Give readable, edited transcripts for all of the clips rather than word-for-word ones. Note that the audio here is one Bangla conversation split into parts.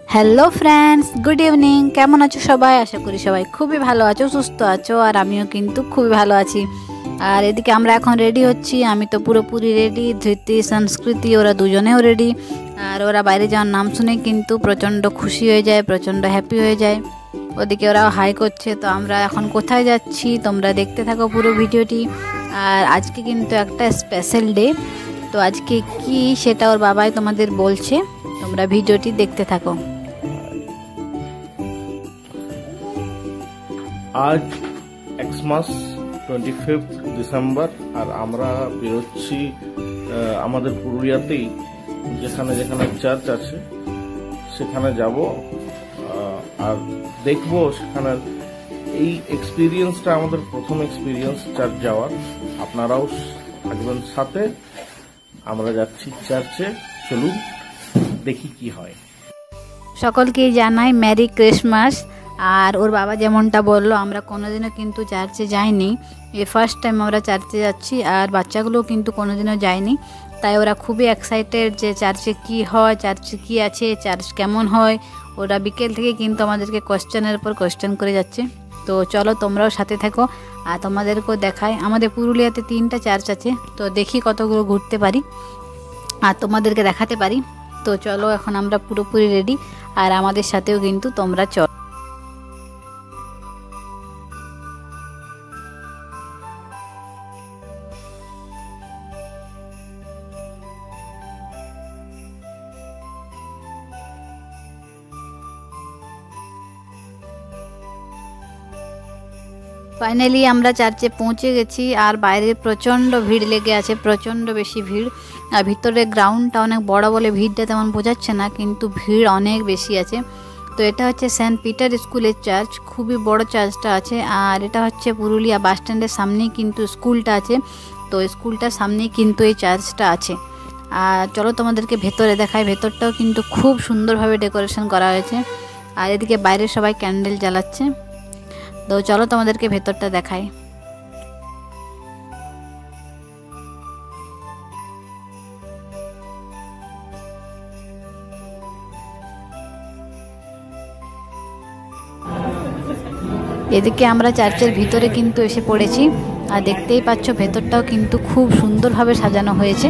Hello friends, good evening. কেমন আছো সবাই? আশা করি সবাই খুবই ভালো আছো, সুস্থ আছো, আর আমিও কিন্তু খুবই ভালো আছি। আর এদিকে আমরা এখন রেডি হচ্ছি। আমি তো পুরোপুরি রেডি, ধৃতি সংস্কৃতি ওরা দুজনেও রেডি। আর ওরা বাইরে যাওয়ার নাম শুনে কিন্তু প্রচণ্ড খুশি হয়ে যায়, প্রচণ্ড হ্যাপি হয়ে যায়। ওদিকে ওরাও হাই করছে। তো আমরা এখন কোথায় যাচ্ছি তোমরা দেখতে থাকো পুরো ভিডিওটি। আর আজকে কিন্তু একটা স্পেশাল ডে। তো আজকে কি সেটা ওর বাবাই তোমাদের বলছে, তোমরা ভিডিওটি দেখতে থাকো। আজ এক্সমাস 25 ডিসেম্বর, আর আমরা বেরোচ্ছি আমাদের পুরুলিয়াতেই যেখানে যেখানে চার্চ আছে সেখানে যাব। আর দেখব সেখানে এই এক্সপিরিয়েন্সটা আমাদের প্রথম এক্সপিরিয়েন্স চার্চ যাওয়ার। আপনারাও থাকবেন সাথে। আমরা যাচ্ছি চার্চে, চলুন দেখি কি হয়। সকলকেই জানাই মেরি ক্রিসমাস। আর ওর বাবা যেমনটা বললো, আমরা কোনোদিনও কিন্তু চার্চে যাইনি, এই ফার্স্ট টাইম আমরা চার্চে যাচ্ছি। আর বাচ্চাগুলোও কিন্তু কোনোদিনও যায়নি, তাই ওরা খুবই এক্সাইটেড যে চার্চে কি হয়, চার্চে কি আছে, চার্চ কেমন হয়। ওরা বিকেল থেকে কিন্তু আমাদেরকে কোয়েশ্চেনের উপর কোয়েশ্চেন করে যাচ্ছে। তো চলো তোমরাও সাথে থাকো আর তোমাদেরকেও দেখাই। আমাদের পুরুলিয়াতে 3টা চার্চ আছে, তো দেখি কতগুলো ঘুরতে পারি আর তোমাদেরকে দেখাতে পারি। তো চলো, এখন আমরা পুরোপুরি রেডি, আর আমাদের সাথেও কিন্তু তোমরা চলো। ফাইনালি আমরা চার্চে পৌঁছে গেছি। আর বাইরে প্রচণ্ড ভিড় লেগে আছে, প্রচণ্ড বেশি ভিড়। আর ভিতরে গ্রাউন্ডটা অনেক বড় বলে ভিড়টা তেমন বোঝাচ্ছে না, কিন্তু ভিড় অনেক বেশি আছে। তো এটা হচ্ছে সেন্ট পিটার স্কুলের চার্চ, খুবই বড় চার্চটা আছে। আর এটা হচ্ছে পুরুলিয়া বাস স্ট্যান্ডের সামনেই কিন্তু স্কুলটা আছে। তো স্কুলটার সামনেই কিন্তু এই চার্চটা আছে। আর চলো তোমাদেরকে ভেতরে দেখাই। ভেতরটাও কিন্তু খুব সুন্দরভাবে ডেকোরেশন করা হয়েছে। আর এদিকে বাইরে সবাই ক্যান্ডেল জ্বালাচ্ছে। তো চলো তোমাদেরকে ভেতরটা দেখাই। এদিকে আমরা চার্চের ভিতরে কিন্তু এসে পড়েছি। আর দেখতেই পাচ্ছ ভেতরটাও কিন্তু খুব সুন্দরভাবে সাজানো হয়েছে।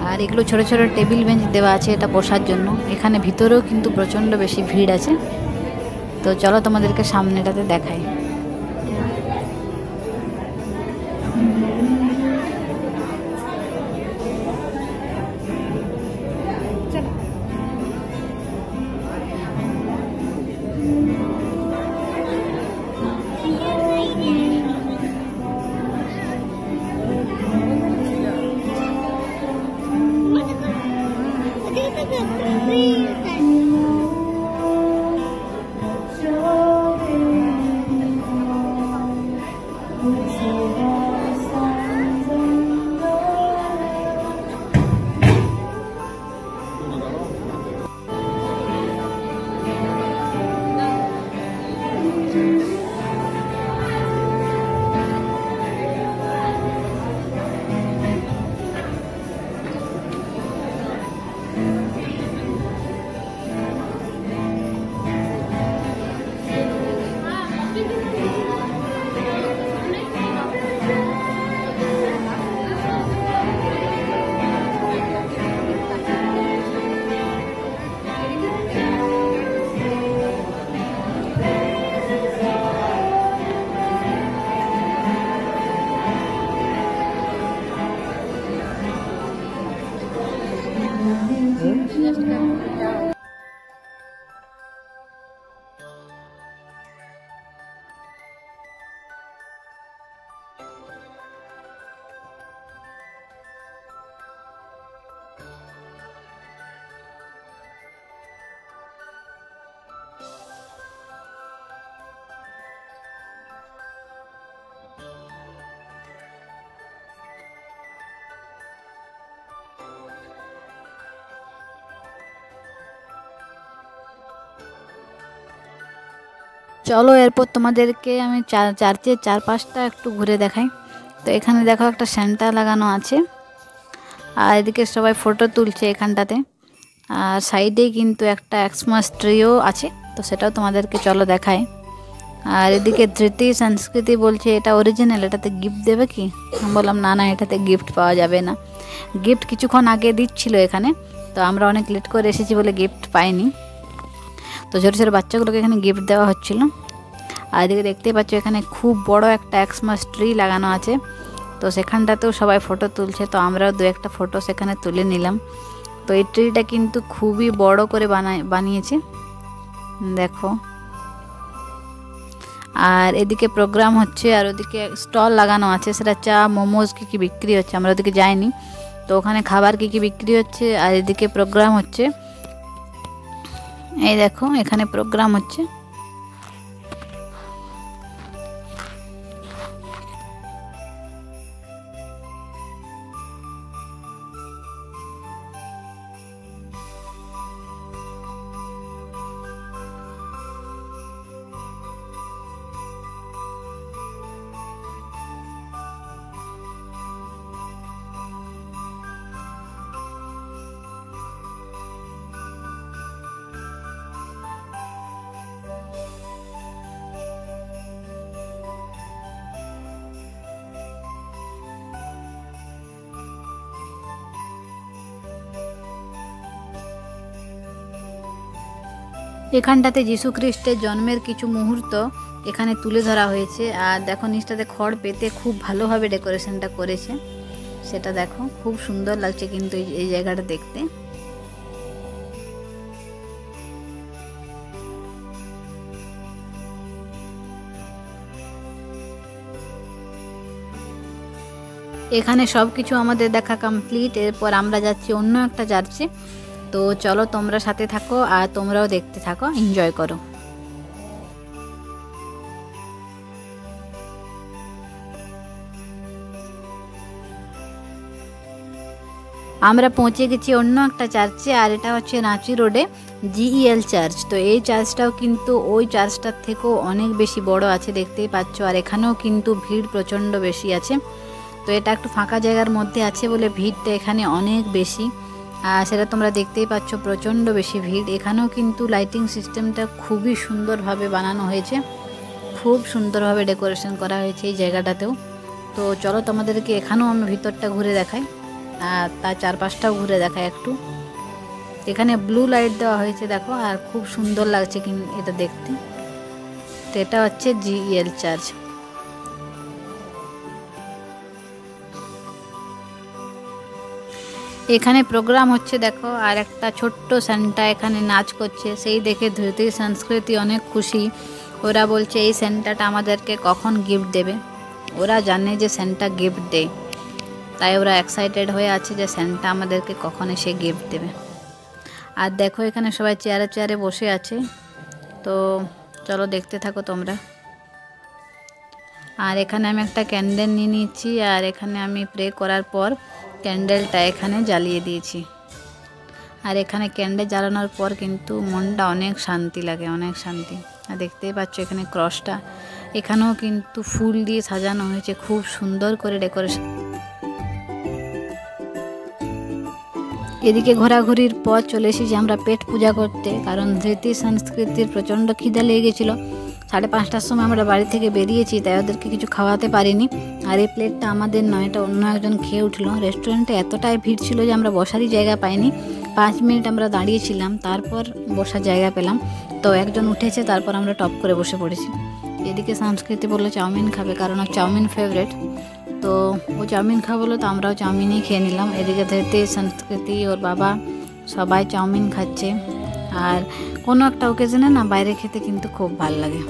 আর এগুলো ছোট ছোট টেবিল বেঞ্চ দেওয়া আছে এটা বসার জন্য। এখানে ভিতরেও কিন্তু প্রচণ্ড বেশি ভিড় আছে। তো চলো তোমাদেরকে সামনেটাতে দেখাই। চলো এরপর তোমাদেরকে আমি চার্চের চারপাশটা একটু ঘুরে দেখাই। তো এখানে দেখো একটা সেন্টা লাগানো আছে, আর এদিকে সবাই ফটো তুলছে এখানটাতে। আর সাইডে কিন্তু একটা এক্সমাস ট্রিও আছে, তো সেটাও তোমাদেরকে চলো দেখায়। আর এদিকে ধৃতি সংস্কৃতি বলছে এটা অরিজিনাল, এটাতে গিফট দেবে কি? আমি বললাম না না, এটাতে গিফট পাওয়া যাবে না। গিফট কিছুক্ষণ আগে দিচ্ছিল এখানে, তো আমরা অনেক লেট করে এসেছি বলে গিফট পাইনি। তো ছোটো ছোটো বাচ্চাগুলোকে এখানে গিফট দেওয়া হচ্ছিল। আর এদিকে দেখতেই পাচ্ছ এখানে খুব বড় একটা এক্সমাস ট্রি লাগানো আছে, তো সেখানটাতেও সবাই ফটো তুলছে, তো আমরাও দু একটা ফটো সেখানে তুলে নিলাম। তো এই ট্রিটা কিন্তু খুবই বড় করে বানিয়েছে দেখো। আর এদিকে প্রোগ্রাম হচ্ছে, আর ওদিকে স্টল লাগানো আছে, সেটা চা মোমোজ কী কী বিক্রি হচ্ছে, আমরা ওদিকে যাইনি। তো ওখানে খাবার কী কী বিক্রি হচ্ছে, আর এদিকে প্রোগ্রাম হচ্ছে। এই দেখো এখানে প্রোগ্রাম হচ্ছে। এখানটাতে যীশু খ্রিস্টের জন্মের কিছু মুহূর্ত এখানে তুলে ধরা হয়েছে। আর দেখো নিচটাতে খড় পেতে খুব ভালোভাবে ডেকোরেশনটা করেছে, সেটা দেখো খুব সুন্দর লাগছে কিন্তু এই জায়গাটা দেখতে। এখানে সব কিছু আমাদের দেখা কমপ্লিট। এরপর আমরা যাচ্ছি অন্য একটা চার্চে, তো চলো তোমরা সাথে থাকো আর তোমরাও দেখতে থাকো, এনজয় করো। আমরা পৌঁছে গেছি অন্য একটা চার্চে, আর এটা হচ্ছে রাঁচি রোডে GEL চার্চ। তো এই চার্চটাও কিন্তু ওই চার্চটার থেকেও অনেক বেশি বড় আছে, দেখতেই পাচ্ছ। আর এখানেও কিন্তু ভিড় প্রচণ্ড বেশি আছে। তো এটা একটু ফাঁকা জায়গার মধ্যে আছে বলে ভিড়টা এখানে অনেক বেশি, আর সেটা তোমরা দেখতেই পাচ্ছ, প্রচণ্ড বেশি ভিড়। এখানেও কিন্তু লাইটিং সিস্টেমটা খুবই সুন্দরভাবে বানানো হয়েছে, খুব সুন্দরভাবে ডেকোরেশন করা হয়েছে এই জায়গাটাতেও। তো চলো তোমাদেরকে এখানেও আমি ভিতরটা ঘুরে দেখাই, আর তার চারপাশটাও ঘুরে দেখাই একটু। এখানে ব্লু লাইট দেওয়া হয়েছে দেখো, আর খুব সুন্দর লাগছে কিন্তু এটা দেখতে। তো এটা হচ্ছে GEL চার্চ। এখানে প্রোগ্রাম হচ্ছে দেখো, আর একটা ছোট্ট সেন্টা এখানে নাচ করছে, সেই দেখে ধৃতি সংস্কৃতি অনেক খুশি। ওরা বলছে এই সেন্টাটা আমাদেরকে কখন গিফট দেবে। ওরা জানে যে সেন্টা গিফট দেয়, তাই ওরা এক্সাইটেড হয়ে আছে যে সেন্টা আমাদেরকে কখন এসে গিফট দেবে। আর দেখো এখানে সবাই চেয়ারে চেয়ারে বসে আছে, তো চলো দেখতে থাকো তোমরা। আর এখানে আমি একটা ক্যান্ডেল নিয়ে নিয়েছি, আর এখানে আমি প্রে করার পর ক্যান্ডেলটা এখানে জ্বালিয়ে দিয়েছি। আর এখানে ক্যান্ডেল জ্বালানোর পর কিন্তু মনটা অনেক শান্তি লাগে, অনেক শান্তি। আর দেখতেই পাচ্ছ এখানে ক্রসটা, এখানেও কিন্তু ফুল দিয়ে সাজানো হয়েছে, খুব সুন্দর করে ডেকোরেশন। এদিকে ঘোরাঘুরির পর চলে এসেছি আমরা পেট পূজা করতে, কারণ ধৃতি সংস্কৃতির প্রচণ্ড খিদে লেগে গেছিলো। 5:30টার সময় আমরা বাড়ি থেকে বেরিয়েছি, তাই ওদেরকে কিছু খাওয়াতে পারিনি। আর এই প্লেটটা আমাদের নয়, এটা অন্য একজন খেয়ে উঠলো। রেস্টুরেন্টে এতটাই ভিড় ছিল যে আমরা বসারই জায়গা পাইনি। 5 মিনিট আমরা দাঁড়িয়েছিলাম, তারপর বসার জায়গা পেলাম। তো একজন উঠেছে, তারপর আমরা টপ করে বসে পড়েছি। এদিকে সংস্কৃতি বললো চাউমিন খাবে, কারণ ওর চাউমিন ফেভারেট। তো ও চাউমিন খাওয়া বললো, তো আমরাও চাউমিনই খেয়ে নিলাম। এদিকে ধৃতি সংস্কৃতি ওর বাবা সবাই চাউমিন খাচ্ছে। আর কোনো একটা ওকেশনে না বাইরে খেতে কিন্তু খুব ভালো লাগে।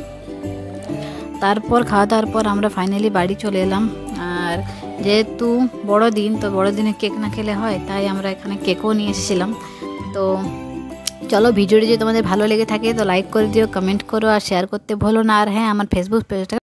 তারপর খাওয়া দাওয়ার পর আমরা ফাইনালি বাড়ি চলে এলাম। আর যেহেতু বড়দিন, তো বড়দিনে কেক না খেলে হয়, তাই আমরা এখানে কেকও নিয়ে এসেছিলাম। তো চলো ভিডিওটি যদি তোমাদের ভালো লেগে থাকে তো লাইক করে দিও, কমেন্ট করো আর শেয়ার করতে ভুলো না। আর হ্যাঁ, আমার ফেসবুক পেজটা